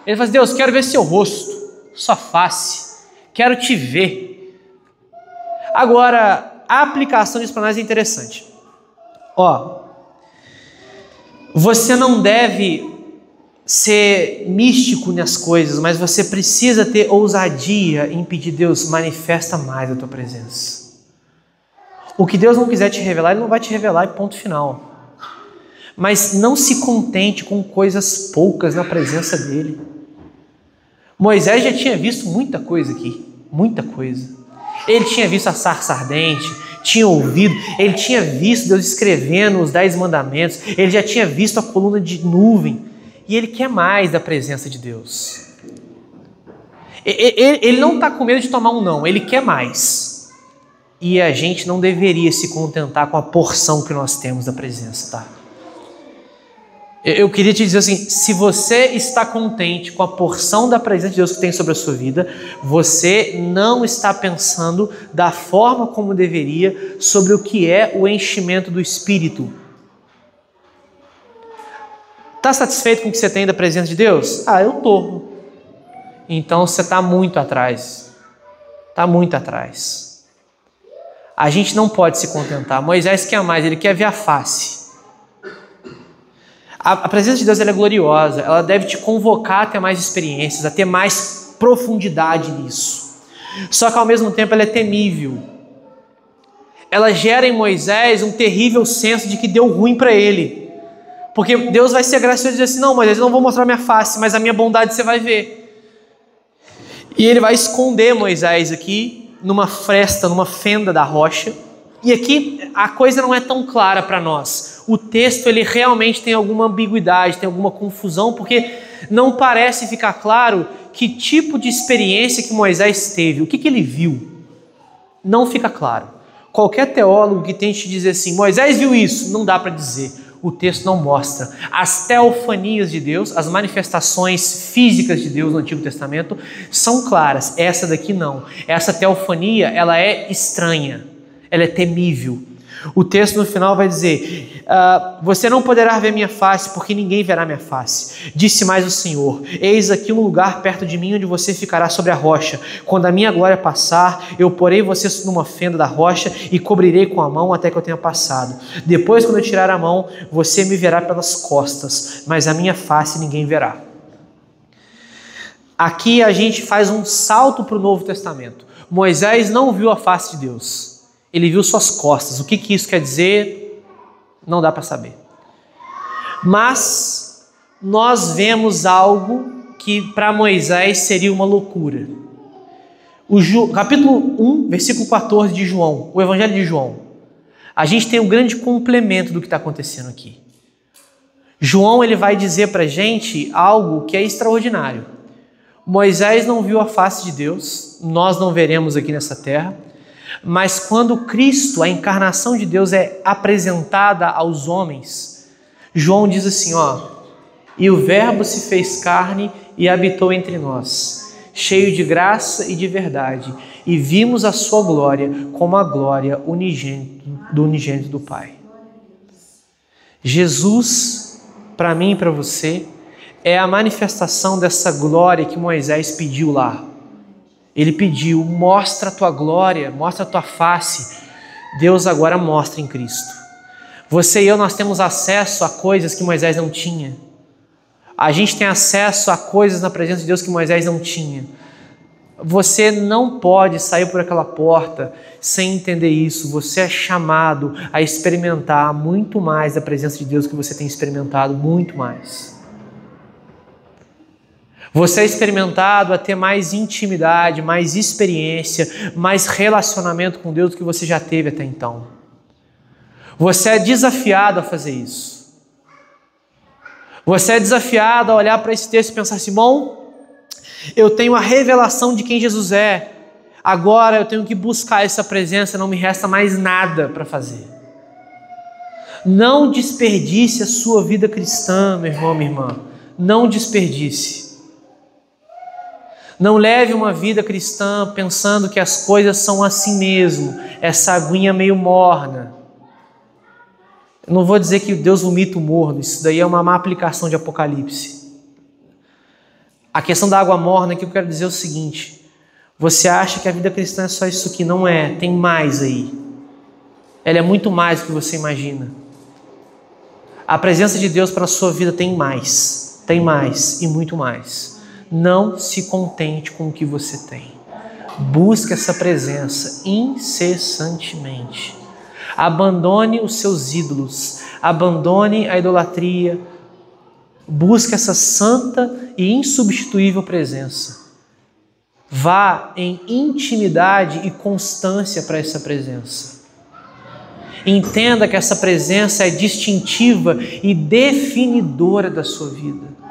Ele fala assim: Deus, quero ver seu rosto, sua face, quero te ver. Agora, a aplicação disso para nós é interessante. Você não deve ser místico nas coisas, mas você precisa ter ousadia em pedir: Deus, manifesta mais a tua presença. O que Deus não quiser te revelar, Ele não vai te revelar, e ponto final. Mas não se contente com coisas poucas na presença dEle. Moisés já tinha visto muita coisa aqui, muita coisa. Ele tinha visto a sarça ardente, tinha ouvido, ele tinha visto Deus escrevendo os 10 mandamentos, ele já tinha visto a coluna de nuvem, e ele quer mais da presença de Deus. Ele não está com medo de tomar um não, ele quer mais. E a gente não deveria se contentar com a porção que nós temos da presença, tá? Eu queria te dizer assim: se você está contente com a porção da presença de Deus que tem sobre a sua vida, você não está pensando da forma como deveria sobre o que é o enchimento do Espírito. Está satisfeito com o que você tem da presença de Deus? Eu estou. Então você está muito atrás. Está muito atrás. A gente não pode se contentar. Moisés quer mais, ele quer ver a face. A presença de Deus ela é gloriosa, ela deve te convocar a ter mais experiências, a ter mais profundidade nisso. Só que ao mesmo tempo ela é temível. Ela gera em Moisés um terrível senso de que deu ruim para ele. Porque Deus vai ser gracioso e dizer assim: não, Moisés, eu não vou mostrar minha face, mas a minha bondade você vai ver. E ele vai esconder Moisés aqui, numa fresta, numa fenda da rocha. E aqui a coisa não é tão clara para nós. O texto ele realmente tem alguma ambiguidade, tem alguma confusão, porque não parece ficar claro que tipo de experiência que Moisés teve, o que ele viu. Não fica claro. Qualquer teólogo que tente dizer assim: Moisés viu isso, não dá para dizer. O texto não mostra. As teofanias de Deus, as manifestações físicas de Deus no Antigo Testamento são claras. Essa daqui não. Essa teofania ela é estranha. Ela é temível. O texto no final vai dizer: você não poderá ver minha face, porque ninguém verá minha face. Disse mais o Senhor: eis aqui um lugar perto de mim onde você ficará sobre a rocha. Quando a minha glória passar, eu porei você numa fenda da rocha e cobrirei com a mão até que eu tenha passado. Depois, quando eu tirar a mão, você me verá pelas costas, mas a minha face ninguém verá. Aqui a gente faz um salto para o Novo Testamento. Moisés não viu a face de Deus. Ele viu suas costas. O que isso quer dizer? Não dá para saber. Mas nós vemos algo que para Moisés seria uma loucura. Capítulo 1, versículo 14 de João, o Evangelho de João. A gente tem um grande complemento do que está acontecendo aqui. João ele vai dizer para a gente algo que é extraordinário. Moisés não viu a face de Deus, nós não veremos aqui nessa terra. Mas quando Cristo, a encarnação de Deus, é apresentada aos homens, João diz assim, e o Verbo se fez carne e habitou entre nós, cheio de graça e de verdade, e vimos a sua glória como a glória unigênito do Pai. Jesus, para mim e para você, é a manifestação dessa glória que Moisés pediu lá. Ele pediu, mostra a tua glória, mostra a tua face. Deus agora mostra em Cristo. Você e eu, nós temos acesso a coisas que Moisés não tinha. A gente tem acesso a coisas na presença de Deus que Moisés não tinha. Você não pode sair por aquela porta sem entender isso. Você é chamado a experimentar muito mais da presença de Deus que você tem experimentado, muito mais. Você é experimentado a ter mais intimidade, mais experiência, mais relacionamento com Deus do que você já teve até então. Você é desafiado a fazer isso. Você é desafiado a olhar para esse texto e pensar assim, bom, eu tenho a revelação de quem Jesus é. Agora eu tenho que buscar essa presença, não me resta mais nada para fazer. Não desperdice a sua vida cristã, meu irmão, minha irmã. Não desperdice. Não leve uma vida cristã pensando que as coisas são assim mesmo, essa aguinha meio morna. Eu não vou dizer que Deus vomita o morno, isso daí é uma má aplicação de Apocalipse. A questão da água morna, que eu quero dizer é o seguinte: você acha que a vida cristã é só isso aqui? Não é, tem mais aí. Ela é muito mais do que você imagina. A presença de Deus para a sua vida tem mais e muito mais. Não se contente com o que você tem. Busque essa presença incessantemente. Abandone os seus ídolos, abandone a idolatria. Busque essa santa e insubstituível presença. Vá em intimidade e constância para essa presença. Entenda que essa presença é distintiva e definidora da sua vida.